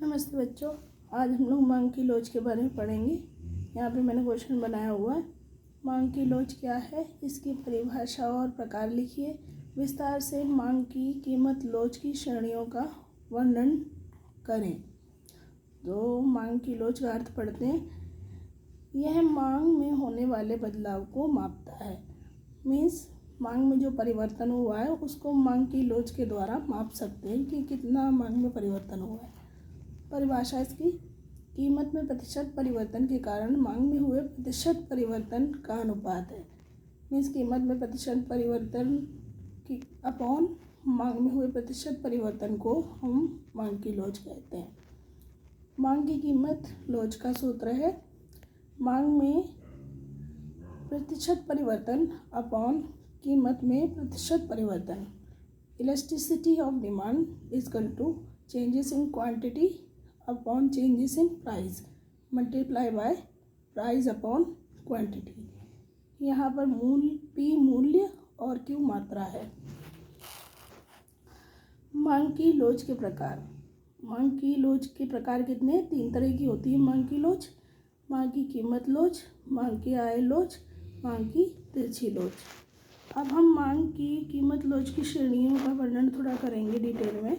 नमस्ते बच्चों, आज हम लोग मांग की लोच के बारे में पढ़ेंगे। यहाँ पे मैंने क्वेश्चन बनाया हुआ है। मांग की लोच क्या है, इसकी परिभाषा और प्रकार लिखिए। विस्तार से मांग की कीमत लोच की श्रेणियों का वर्णन करें। तो मांग की लोच का अर्थ पढ़ते हैं। यह मांग में होने वाले बदलाव को मापता है। मीन्स मांग में जो परिवर्तन हुआ है उसको मांग की लोच के द्वारा माप सकते हैं कि कितना मांग में परिवर्तन हुआ है। परिभाषा इसकी, कीमत में प्रतिशत परिवर्तन के कारण मांग में हुए प्रतिशत परिवर्तन का अनुपात है। मीन्स कीमत में प्रतिशत परिवर्तन की अपॉन मांग में हुए प्रतिशत परिवर्तन को हम मांग की लोच कहते हैं। मांग की कीमत लोच का सूत्र है मांग में प्रतिशत परिवर्तन अपॉन कीमत में प्रतिशत परिवर्तन। Elasticity of demand is equal to changes in quantity upon changes in price multiply by price upon quantity. यहाँ पर पी मूल्य और क्यू मात्रा है। मांग की लोच के प्रकार। मांग की लोच के प्रकार कितने? 3 तरह की होती है मांग की लोच। मांग की कीमत लोच, मांग की आय लोच, मांग की तिरछी लोच। अब हम मांग की कीमत लोच की श्रेणियों का वर्णन थोड़ा करेंगे डिटेल में।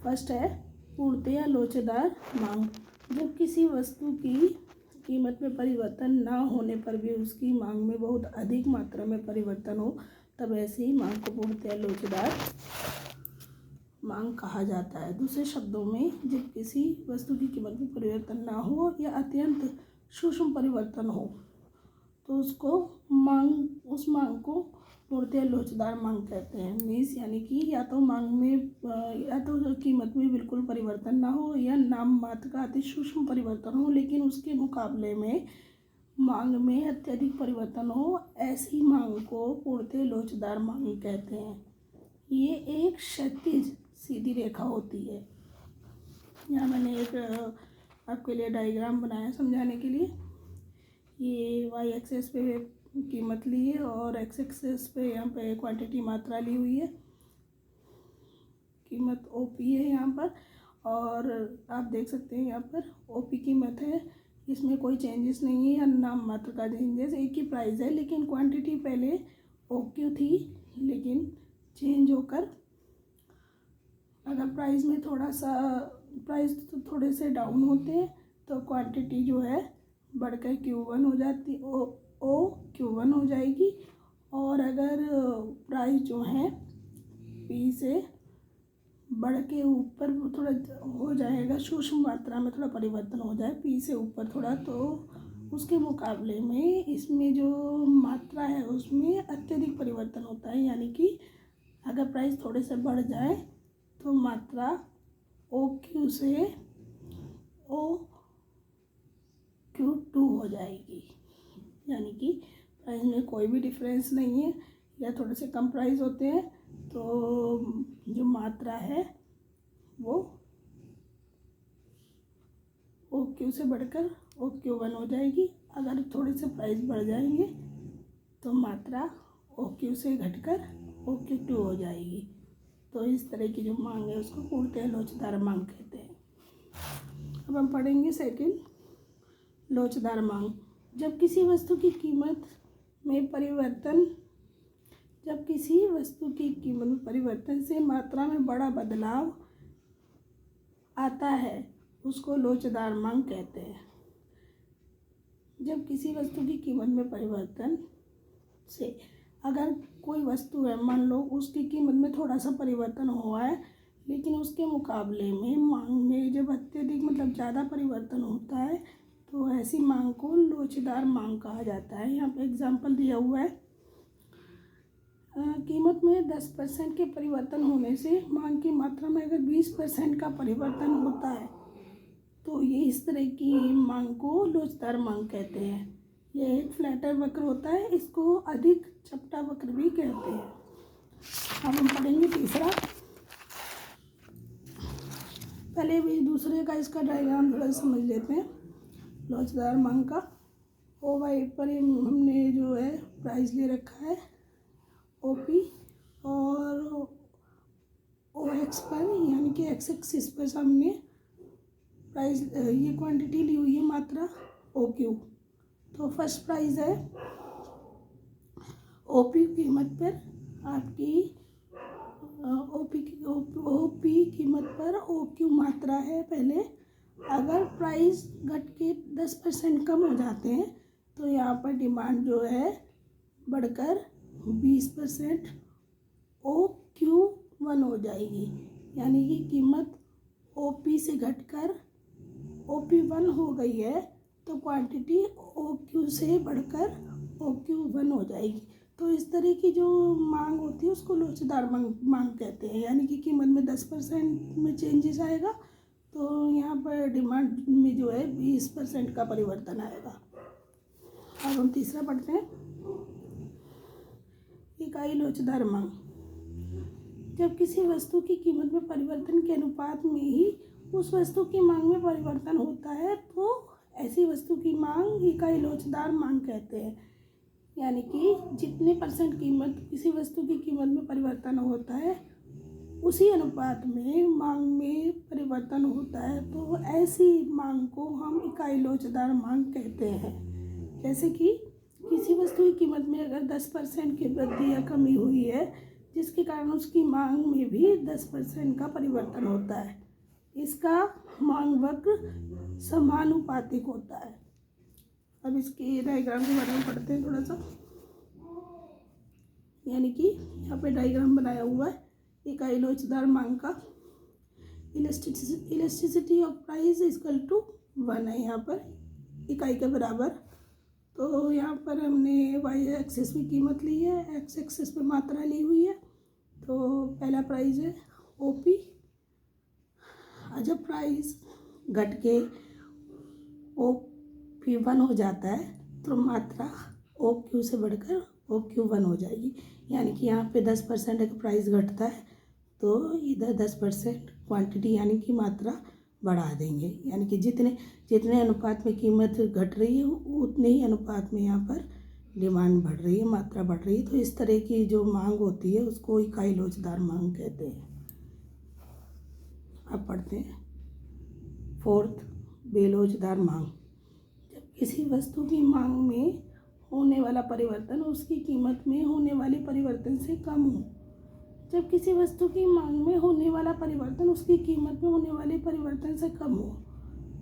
फर्स्ट है पूर्णतया लोचदार मांग। जब किसी वस्तु की कीमत में परिवर्तन ना होने पर भी उसकी मांग में बहुत अधिक मात्रा में परिवर्तन हो, तब ऐसी मांग को पूर्णतया लोचदार मांग कहा जाता है। दूसरे शब्दों में, जब किसी वस्तु की कीमत में परिवर्तन ना हो या अत्यंत सूक्ष्म परिवर्तन हो तो उस मांग को पूर्णतया लोचदार मांग कहते हैं। मीन्स यानी कि या तो कीमत में बिल्कुल परिवर्तन ना हो या नाम मात्र का अति सूक्ष्म परिवर्तन हो, लेकिन उसके मुकाबले में मांग में अत्यधिक परिवर्तन हो, ऐसी मांग को पूर्णतया लोचदार मांग कहते हैं। ये एक क्षैतिज सीधी रेखा होती है। यहाँ मैंने एक आपके लिए डायग्राम बनाया समझाने के लिए। ये वाई एक्सेस पे कीमत ली है और एक्स एक्सेस पे यहाँ पे क्वांटिटी मात्रा ली हुई है। कीमत ओपी है यहाँ पर, और आप देख सकते हैं यहाँ पर ओपी कीमत है, इसमें कोई चेंजेस नहीं है या नाम मात्र का चेंजेस, एक ही प्राइस है। लेकिन क्वांटिटी पहले ओक्यू थी, लेकिन चेंज होकर अगर प्राइस में प्राइस थोड़े से डाउन होते हैं तो क्वांटिटी जो है बढ़कर Q1 हो जाती, ओ Q1 हो जाएगी। और अगर प्राइस जो है P से बढ़ के ऊपर थोड़ा हो जाएगा, सूक्ष्म मात्रा में थोड़ा परिवर्तन हो जाए P से ऊपर थोड़ा, तो उसके मुकाबले में इसमें जो मात्रा है उसमें अत्यधिक परिवर्तन होता है। यानी कि अगर प्राइस थोड़े से बढ़ जाए तो मात्रा OQ से OQ2 हो जाएगी। यानी कि प्राइस में कोई भी डिफरेंस नहीं है, या थोड़े से कम प्राइस होते हैं तो जो मात्रा है वो OQ से बढ़कर OQ1 हो जाएगी। अगर थोड़े से प्राइस बढ़ जाएंगे तो मात्रा OQ से घटकर OQ2 हो जाएगी। तो इस तरह की जो मांग है उसको पूर्णतया लोचदार मांग कहते हैं। अब हम पढ़ेंगे सेकंड, लोचदार मांग। जब किसी वस्तु की कीमत में परिवर्तन से मात्रा में बड़ा बदलाव आता है उसको लोचदार मांग कहते हैं। जब किसी वस्तु की कीमत में परिवर्तन से, अगर कोई वस्तु है, मान लो उसकी कीमत में थोड़ा सा परिवर्तन हुआ है, लेकिन उसके मुकाबले में मांग में जब अत्यधिक ज़्यादा परिवर्तन होता है तो ऐसी मांग को लोचदार मांग कहा जाता है। यहाँ पे एग्जांपल दिया हुआ है। कीमत में 10% के परिवर्तन होने से मांग की मात्रा में अगर 20% का परिवर्तन होता है तो ये इस तरह की मांग को लोचदार मांग कहते हैं। यह एक फ्लैटर वक्र होता है, इसको अधिक चपटा वक्र भी कहते हैं। अब हम पढ़ेंगे तीसरा। पहले भी दूसरे का इसका डायग्राम थोड़ा समझ लेते हैं लोचदार मांग का। ओ वाई पर हमने जो है प्राइस ले रखा है ओपी, और ओ एक्स पर यानी कि एक्स एक्सिस पर हमने प्राइस, ये क्वांटिटी ली हुई है मात्रा OQ। तो फर्स्ट प्राइस है OP कीमत पर आपकी OP कीमत पर OQ मात्रा है पहले। अगर प्राइस घट के 10% कम हो जाते हैं तो यहाँ पर डिमांड जो है बढ़कर 20% OQ1 हो जाएगी, यानी कि कीमत OP से घटकर OP1 हो गई है तो क्वांटिटी OQ से बढ़कर OQ1 हो जाएगी। तो इस तरह की जो मांग होती है उसको लोचदार मांग कहते हैं, यानी कि कीमत में 10% में चेंजेस आएगा तो यहाँ पर डिमांड में जो है 20% का परिवर्तन आएगा। अब हम तीसरा पढ़ते हैं, इकाई लोचदार मांग। जब किसी वस्तु की कीमत में परिवर्तन के अनुपात में ही उस वस्तु की मांग में परिवर्तन होता है तो ऐसी वस्तु की मांग इकाई लोचदार मांग कहते हैं। यानी कि जितने % कीमत किसी वस्तु की कीमत में परिवर्तन होता है उसी अनुपात में मांग में परिवर्तन होता है तो ऐसी मांग को हम इकाई लोचदार मांग कहते हैं। जैसे कि किसी वस्तु की कीमत में अगर 10% की वृद्धि या कमी हुई है जिसके कारण उसकी मांग में भी 10% का परिवर्तन होता है, इसका मांग वक्र समानुपातिक होता है। अब इसके डायग्राम के बारे में पढ़ते हैं थोड़ा सा। यानी कि यहाँ पे डायग्राम बनाया हुआ है इकाई लोचदार मांग का। Elasticity of price equal to 1 है यहाँ पर इकाई के बराबर। तो यहाँ पर हमने y एक्सिस में कीमत ली है, x एक्सिस पे मात्रा ली हुई है। तो पहला प्राइस है OP। जब प्राइस घट के OP1 हो जाता है तो मात्रा OQ से बढ़कर OQ1 हो जाएगी। यानी कि यहाँ पे 10% का प्राइस घटता है तो इधर 10% क्वांटिटी यानी कि मात्रा बढ़ा देंगे। यानी कि जितने अनुपात में कीमत घट रही है उतने ही अनुपात में यहाँ पर डिमांड बढ़ रही है, मात्रा बढ़ रही है। तो इस तरह की जो मांग होती है उसको इकाई लोचदार मांग कहते हैं। अब पढ़ते हैं फोर्थ, बेलोचदार मांग। जब किसी वस्तु की मांग में होने वाला परिवर्तन उसकी कीमत में होने वाले परिवर्तन से कम हो। जब किसी वस्तु की मांग में होने वाला परिवर्तन उसकी कीमत में होने वाले परिवर्तन से कम हो।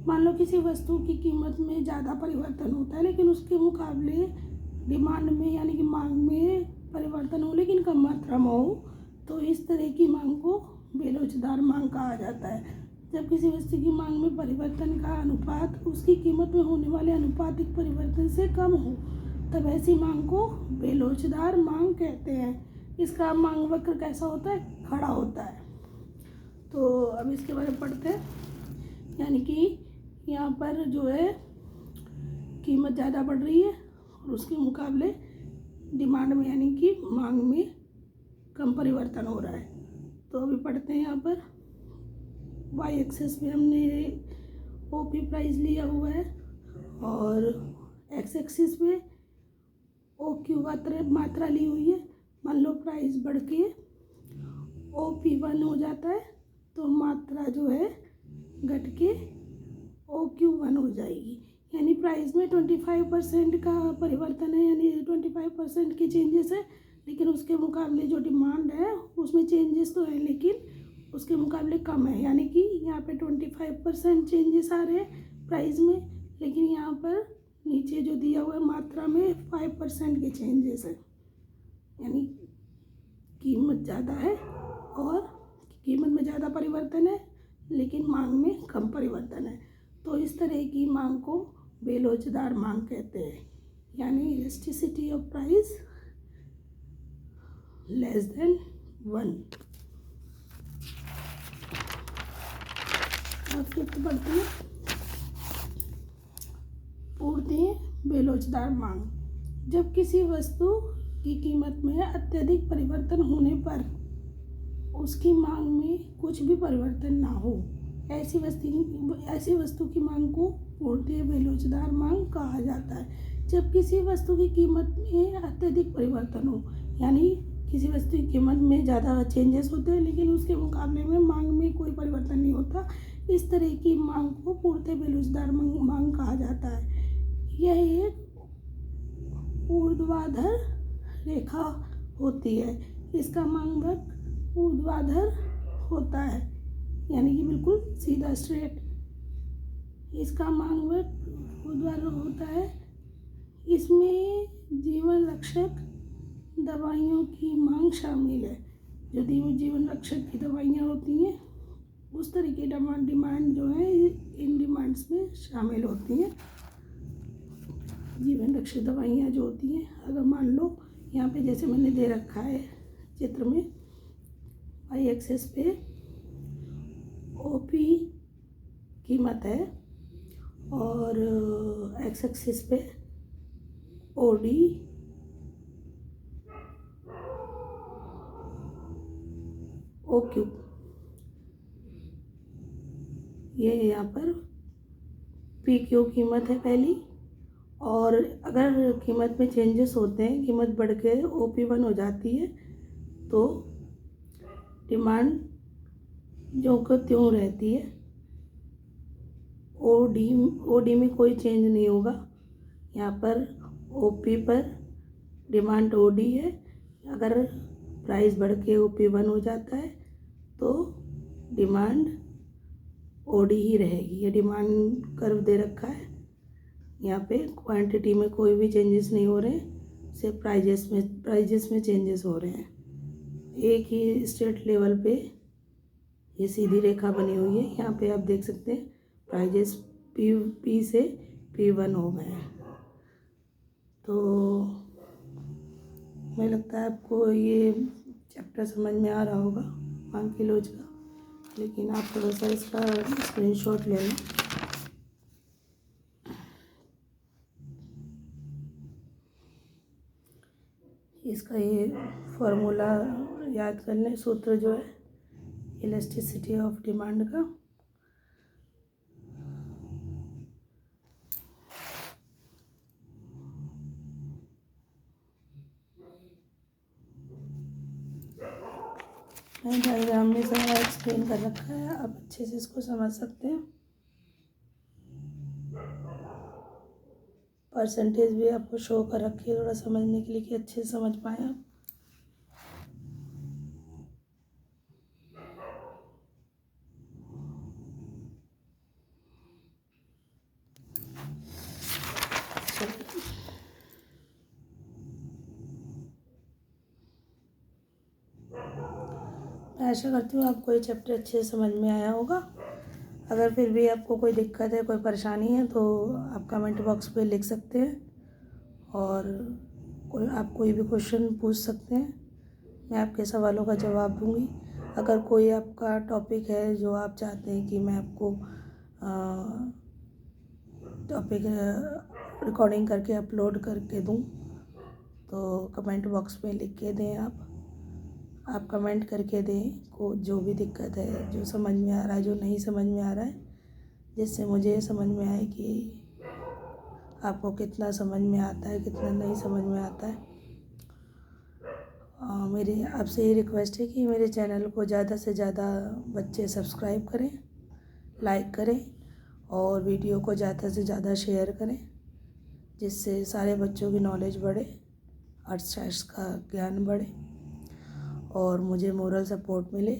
मान लो किसी वस्तु की कीमत में ज़्यादा परिवर्तन होता है लेकिन उसके मुकाबले डिमांड में यानी कि मांग में परिवर्तन हो लेकिन कम मात्रा में हो, तो इस तरह की मांग को बेलोचदार मांग कहा जाता है। जब किसी वस्तु की मांग में परिवर्तन का अनुपात उसकी कीमत में होने वाले अनुपातिक परिवर्तन से कम हो तब ऐसी मांग को बेलोचदार मांग कहते हैं। इसका मांग वक्र कैसा होता है? खड़ा होता है। तो अब इसके बारे में पढ़ते हैं। यानी कि यहाँ पर जो है कीमत ज़्यादा बढ़ रही है और उसके मुकाबले डिमांड में यानी कि मांग में कम परिवर्तन हो रहा है। तो अभी पढ़ते हैं यहाँ पर y एक्सिस में हमने OP प्राइस लिया हुआ है और x एक्सिस पे OQ मात्रा ली हुई है। मान लो प्राइस बढ़ के OP1 हो जाता है तो मात्रा जो है घट के OQ1 हो जाएगी। यानी प्राइस में 25% का परिवर्तन है, यानी 25% के चेंजेस है, लेकिन उसके मुकाबले जो डिमांड है उसमें चेंजेस तो है लेकिन उसके मुकाबले कम है। यानी कि यहाँ पे 25% चेंजेस आ रहे हैं प्राइस में, लेकिन यहाँ पर नीचे जो दिया हुआ है मात्रा में 5% के चेंजेस है। यानी कीमत ज़्यादा है और कीमत में ज़्यादा परिवर्तन है लेकिन मांग में कम परिवर्तन है। तो इस तरह की मांग को बेलोचदार मांग कहते हैं। यानी elasticity of price less than 1। और फिफ्थ पढ़ते हैं पूर्ति बेलोचदार मांग। जब किसी वस्तु की कीमत में अत्यधिक परिवर्तन होने पर उसकी मांग में कुछ भी परिवर्तन ना हो, ऐसी वस्तु की मांग को पूर्ति बेलोचदार मांग कहा जाता है। जब किसी वस्तु की कीमत में अत्यधिक परिवर्तन हो, यानी किसी वस्तु की कीमत में ज़्यादा चेंजेस होते हैं लेकिन उसके मुकाबले में मांग में कोई परिवर्तन नहीं होता, इस तरह की मांग को पूर्णतः बेरोजगार मांग कहा जाता है। यह एक ऊर्ध्वाधर रेखा होती है। इसका मांग वक्र ऊर्ध्वाधर होता है, यानी कि बिल्कुल सीधा स्ट्रेट। इसका मांग वक्र ऊर्ध्वाधर होता है। इसमें जीवन रक्षक दवाइयों की मांग शामिल है। जो जीवन रक्षक की दवाइयाँ होती हैं उस तरह की डिमांड जो है इन डिमांड्स में शामिल होती हैं। जीवन रक्षक दवाइयाँ जो होती हैं, अगर मान लो यहाँ पे जैसे मैंने दे रखा है चित्र में, वाई एक्सिस पे ओपी कीमत है और एक्स एक्सिस पे ओडी ओक्यू, ये यहाँ पर पी क्यू कीमत है पहली। और अगर कीमत में चेंजेस होते हैं, कीमत बढ़ के OP1 हो जाती है तो डिमांड जो को त्यों रहती है। ओडी में कोई चेंज नहीं होगा। यहाँ पर OP पर डिमांड OD है। अगर प्राइस बढ़ के OP1 हो जाता है तो डिमांड OD ही रहेगी। ये डिमांड कर्व दे रखा है। यहाँ पे क्वांटिटी में कोई भी चेंजेस नहीं हो रहे, सिर्फ प्राइजेस में चेंजेस हो रहे हैं। एक ही स्टेट लेवल पे ये सीधी रेखा बनी हुई है। यहाँ पे आप देख सकते हैं प्राइजेस P से P1 हो गए हैं। तो मुझे लगता है आपको ये चैप्टर समझ में आ रहा होगा मांग की लोच का, लेकिन आप थोड़ा सा इसका स्क्रीनशॉट ले लें। इसका ये फॉर्मूला याद कर लें, सूत्र जो है इलास्टिसिटी ऑफ डिमांड का। मैंने डायग्राम में सारा एक्सप्लेन कर रखा है, आप अच्छे से इसको समझ सकते हैं। परसेंटेज भी आपको शो कर रखी है थोड़ा समझने के लिए कि अच्छे से समझ पाए आप। मैं आशा करती हूँ आपको ये चैप्टर अच्छे से समझ में आया होगा। अगर फिर भी आपको कोई दिक्कत है, कोई परेशानी है तो आप कमेंट बॉक्स पे लिख सकते हैं और आप कोई भी क्वेश्चन पूछ सकते हैं, मैं आपके सवालों का जवाब दूंगी। अगर कोई आपका टॉपिक है जो आप चाहते हैं कि मैं आपको टॉपिक रिकॉर्डिंग करके अपलोड करके दूं तो कमेंट बॉक्स में लिख के दें। आप कमेंट करके दें को जो भी दिक्कत है, जो समझ में आ रहा है, जो नहीं समझ में आ रहा है, जिससे मुझे समझ में आए कि आपको कितना समझ में आता है, कितना नहीं समझ में आता है। मेरी आपसे ये रिक्वेस्ट है कि मेरे चैनल को ज़्यादा से ज़्यादा बच्चे सब्सक्राइब करें, लाइक करें और वीडियो को ज़्यादा से ज़्यादा शेयर करें, जिससे सारे बच्चों की नॉलेज बढ़े, अर्थशास्त्र का ज्ञान बढ़े और मुझे मोरल सपोर्ट मिले,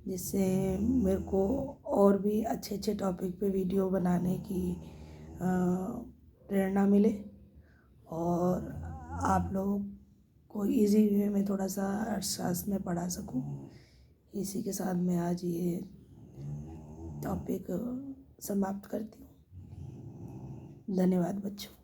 जिससे मेरे को और भी अच्छे अच्छे टॉपिक पे वीडियो बनाने की प्रेरणा मिले और आप लोगों को इजी वे में थोड़ा सा अर्थशास्त्र में पढ़ा सकूं। इसी के साथ मैं आज ये टॉपिक समाप्त करती हूँ। धन्यवाद बच्चों।